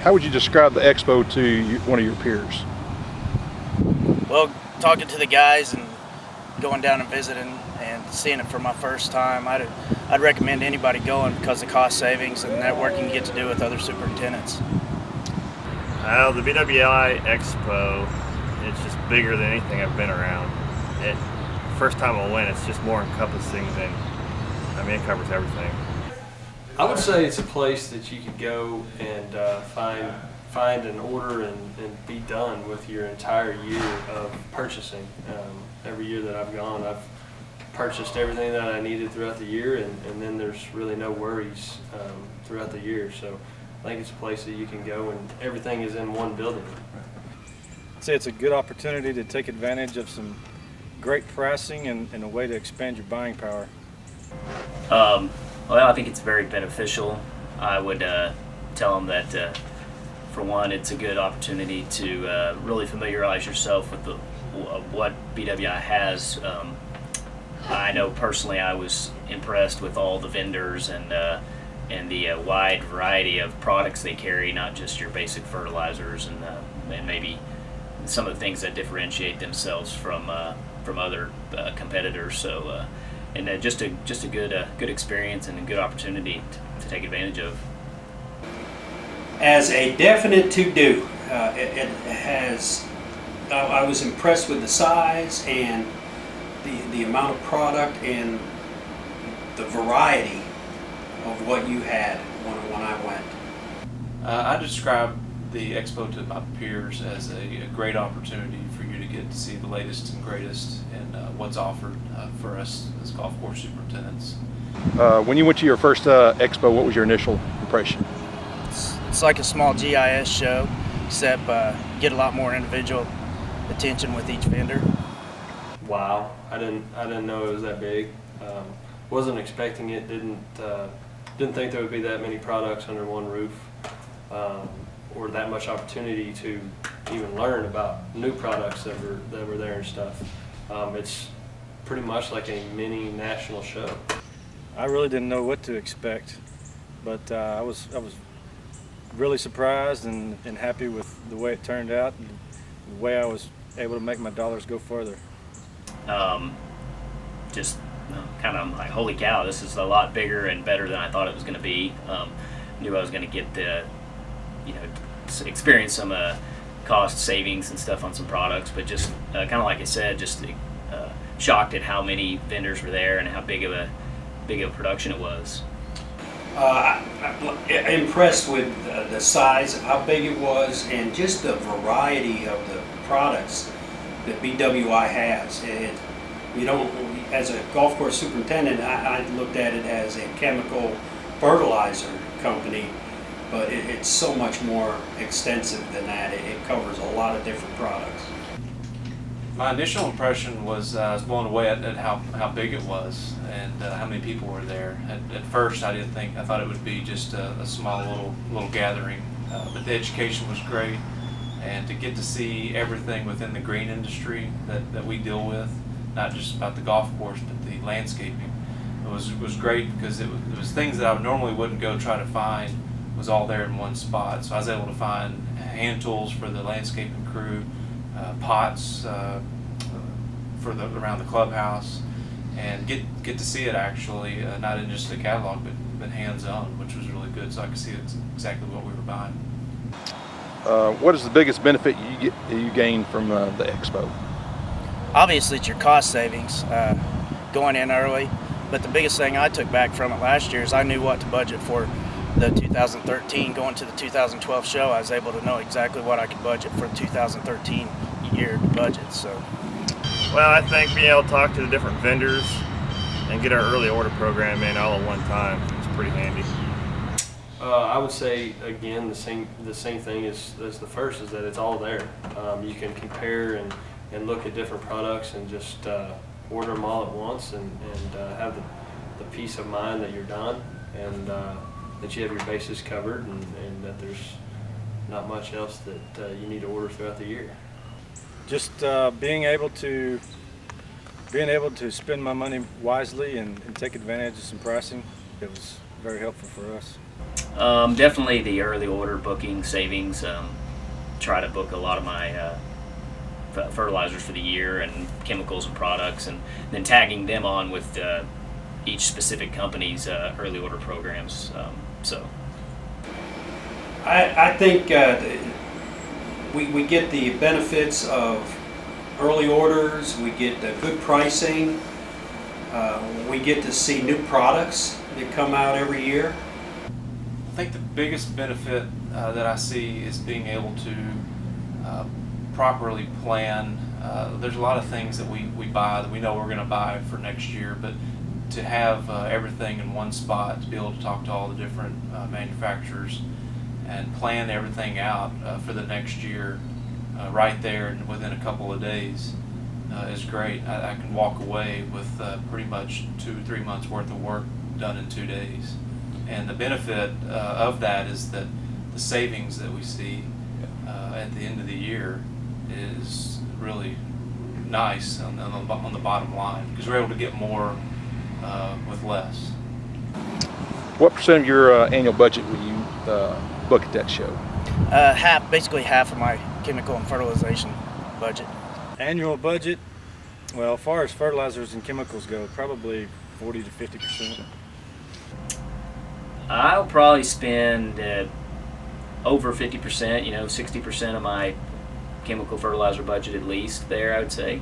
How would you describe the expo to one of your peers? Well, talking to the guys and going down and visiting and seeing it for my first time, I'd recommend anybody going because of cost savings and networking you get to do with other superintendents. The BWI Expo, it's just bigger than anything I've been around. First time I went, it's just more encompassing than, it covers everything. I would say it's a place that you could go and find an order and be done with your entire year of purchasing. Every year that I've gone, I've purchased everything that I needed throughout the year, and then there's really no worries throughout the year. So I think it's a place that you can go and everything is in one building. I'd say it's a good opportunity to take advantage of some great pricing and a way to expand your buying power. Well, I think it's very beneficial. I would tell them that, for one, it's a good opportunity to really familiarize yourself with what BWI has. I know personally I was impressed with all the vendors and the wide variety of products they carry, not just your basic fertilizers and maybe some of the things that differentiate themselves from other competitors. So, and just a good experience and a good opportunity to take advantage of. As a definite to-do, it has. I was impressed with the size and the amount of product and the variety of what you had when I went. I describe the expo to my peers as a great opportunity for you to get to see the latest and greatest and what's offered for us as golf course superintendents. When you went to your first expo, what was your initial impression? It's like a small GIS show, except get a lot more individual attention with each vendor. Wow, I didn't know it was that big. Wasn't expecting it. Didn't think there would be that many products under one roof, or that much opportunity to even learn about new products that were there and stuff. It's pretty much like a mini national show. I really didn't know what to expect, but I was really surprised and happy with the way it turned out and the way I was able to make my dollars go further. Just kind of like, holy cow, this is a lot bigger and better than I thought it was going to be. Knew I was going to get experience some cost savings and stuff on some products, but just kind of like I said, just shocked at how many vendors were there and how big of a production it was. Impressed with the size of how big it was and just the variety of the products that BWI has. As a golf course superintendent, I looked at it as a chemical fertilizer company, but it's so much more extensive than that. It covers a lot of different products. My initial impression was I was blown away at how big it was and how many people were there. At first, I thought it would be just a small little gathering, but the education was great, and to get to see everything within the green industry that we deal with, not just about the golf course but the landscaping, it was great because it was things that I normally wouldn't go try to find was all there in one spot. So I was able to find hand tools for the landscaping crew, pots around the clubhouse, and get to see it actually, not in just the catalog but hands-on, which was really good. So I could see exactly what we were buying. What is the biggest benefit you gain from the expo? Obviously, it's your cost savings going in early, but the biggest thing I took back from it last year is I knew what to budget for the 2013. Going to the 2012 show, I was able to know exactly what I could budget for the 2013 year budget. So, Well, I think being able to talk to the different vendors and get our early order program in all at one time is pretty handy. I would say again the same thing as the first, is that it's all there. You can compare and look at different products and just order them all at once and have the peace of mind that you're done and that you have your bases covered and that there's not much else that you need to order throughout the year. Just being able to spend my money wisely and take advantage of some pricing, it was very helpful for us. Definitely the early order booking savings. Try to book a lot of my fertilizers for the year and chemicals and products, and then tagging them on with each specific company's early order programs. I think we get the benefits of early orders, we get the good pricing, we get to see new products that come out every year. I think the biggest benefit that I see is being able to properly plan. There's a lot of things that we buy that we know we're going to buy for next year, but to have everything in one spot, to be able to talk to all the different manufacturers and plan everything out for the next year right there and within a couple of days is great. I can walk away with pretty much 2 or 3 months worth of work done in 2 days. And the benefit of that is that the savings that we see at the end of the year is really nice on the bottom line, because we're able to get more with less. What percent of your annual budget will you book at that show? Basically half of my chemical and fertilization budget. Annual budget, well, as far as fertilizers and chemicals go, probably 40 to 50%. I'll probably spend over 50%, 60% of my chemical fertilizer budget at least there, I would say.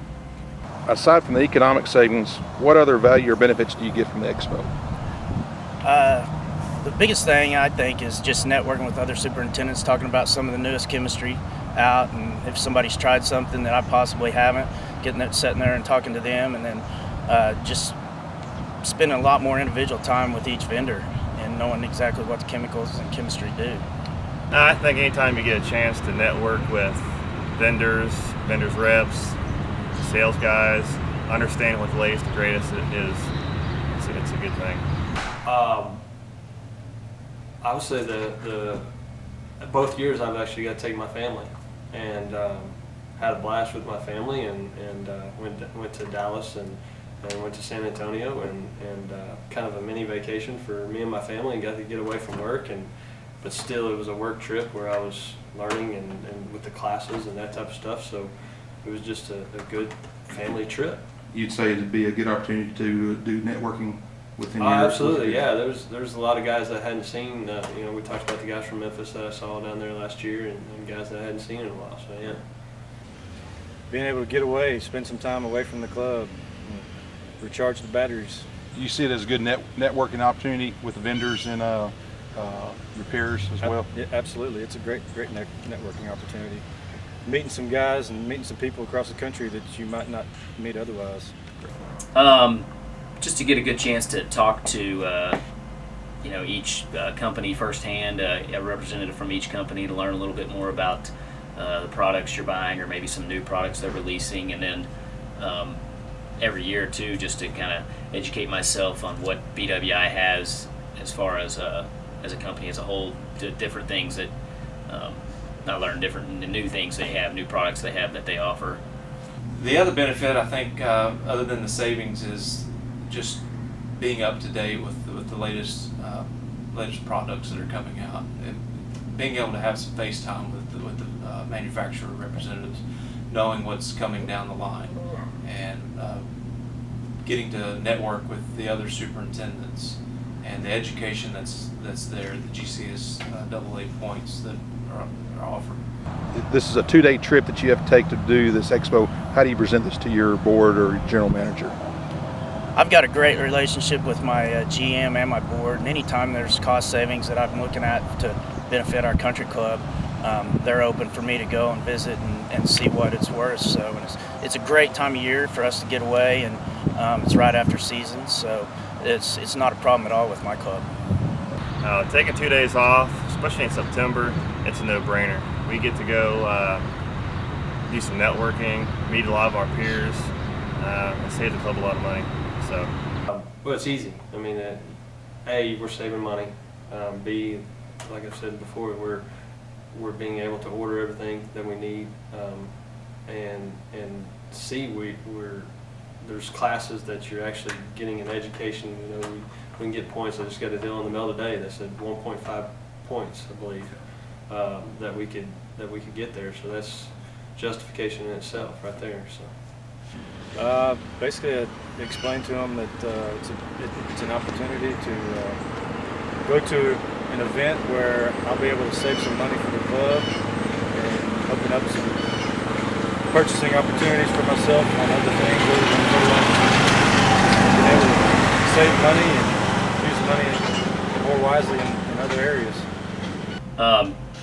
Aside from the economic savings, what other value or benefits do you get from the expo? The biggest thing I think is just networking with other superintendents, talking about some of the newest chemistry out, and if somebody's tried something that I possibly haven't, sitting there and talking to them, and then just spending a lot more individual time with each vendor and knowing exactly what the chemicals and chemistry do. I think anytime you get a chance to network with vendors reps, sales guys, understanding what the latest and greatest is, it's a good thing. I would say the both years I've actually got to take my family, and had a blast with my family, and went to Dallas and went to San Antonio, and kind of a mini vacation for me and my family, and got to get away from work, but still it was a work trip where I was learning and with the classes and that type of stuff, so it was just a good family trip. You'd say it'd be a good opportunity to do networking within your absolutely, yeah. There's a lot of guys that I hadn't seen. We talked about the guys from Memphis that I saw down there last year, and guys that I hadn't seen in a while. So yeah, Being able to get away, spend some time away from the club, recharge the batteries. You see it as a good networking opportunity with the vendors and repairs as well? Yeah, absolutely. It's a great networking opportunity. Meeting some guys and meeting some people across the country that you might not meet otherwise. Just to get a good chance to talk to each company firsthand, a representative from each company, to learn a little bit more about the products you're buying, or maybe some new products they're releasing, and then every year too, just to kind of educate myself on what BWI has as far as a company as a whole, to different things that I learn different new things they have, new products they have that they offer. The other benefit, I think, other than the savings, is just being up to date with the latest products that are coming out, and being able to have some face time with the manufacturer representatives, knowing what's coming down the line, and getting to network with the other superintendents, and the education that's there, the GCS AA points that are offered. This is a 2-day trip that you have to take to do this expo. How do you present this to your board or general manager? I've got a great relationship with my GM and my board, and anytime there's cost savings that I'm looking at to benefit our country club, they're open for me to go and visit and see what it's worth. So it's a great time of year for us to get away, and it's right after season, so it's not a problem at all with my club. Taking 2 days off, especially in September, it's a no-brainer. We get to go do some networking, meet a lot of our peers, and save the club a lot of money. So, well, it's easy. I mean, A, we're saving money. B, like I said before, we're being able to order everything that we need, and C, there's classes that you're actually getting an education. We can get points. I just got a deal in the mail today that said 1.5 points, I believe, that we could get there. So that's justification in itself, right there. So. Basically, I explained to them that it's an opportunity to go to an event where I'll be able to save some money for the club and open up some purchasing opportunities for myself on other things other than being able to save money and use money more wisely in other areas.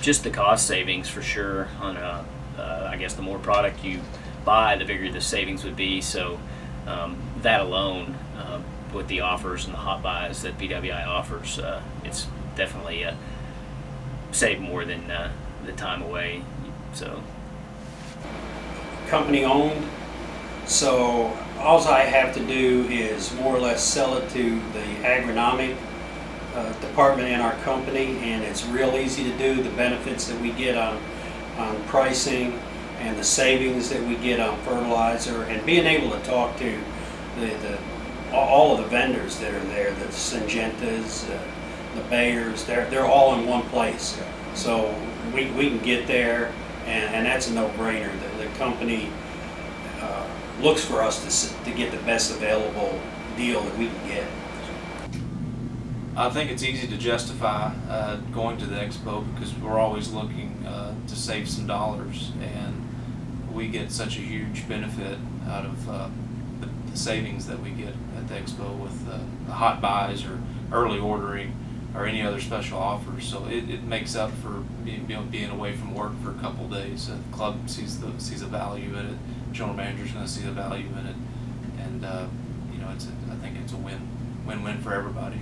Just the cost savings for sure. On I guess the more product you buy, the bigger the savings would be. So that alone, with the offers and the hot buys that BWI offers, it's definitely save more than the time away. So Company owned, so all I have to do is more or less sell it to the agronomic department in our company, and it's real easy to do. The benefits that we get on pricing and the savings that we get on fertilizer, and being able to talk to all of the vendors that are there, the Syngentas, the Bayers, they're all in one place. So we can get there, and that's a no-brainer. The company looks for us to get the best available deal that we can get. I think it's easy to justify going to the expo because we're always looking to save some dollars, and we get such a huge benefit out of the savings that we get at the expo with the hot buys or early ordering or any other special offers. So it makes up for being away from work for a couple of days. The club sees the value in it. General manager's going to see the value in it, and I think it's a win-win for everybody.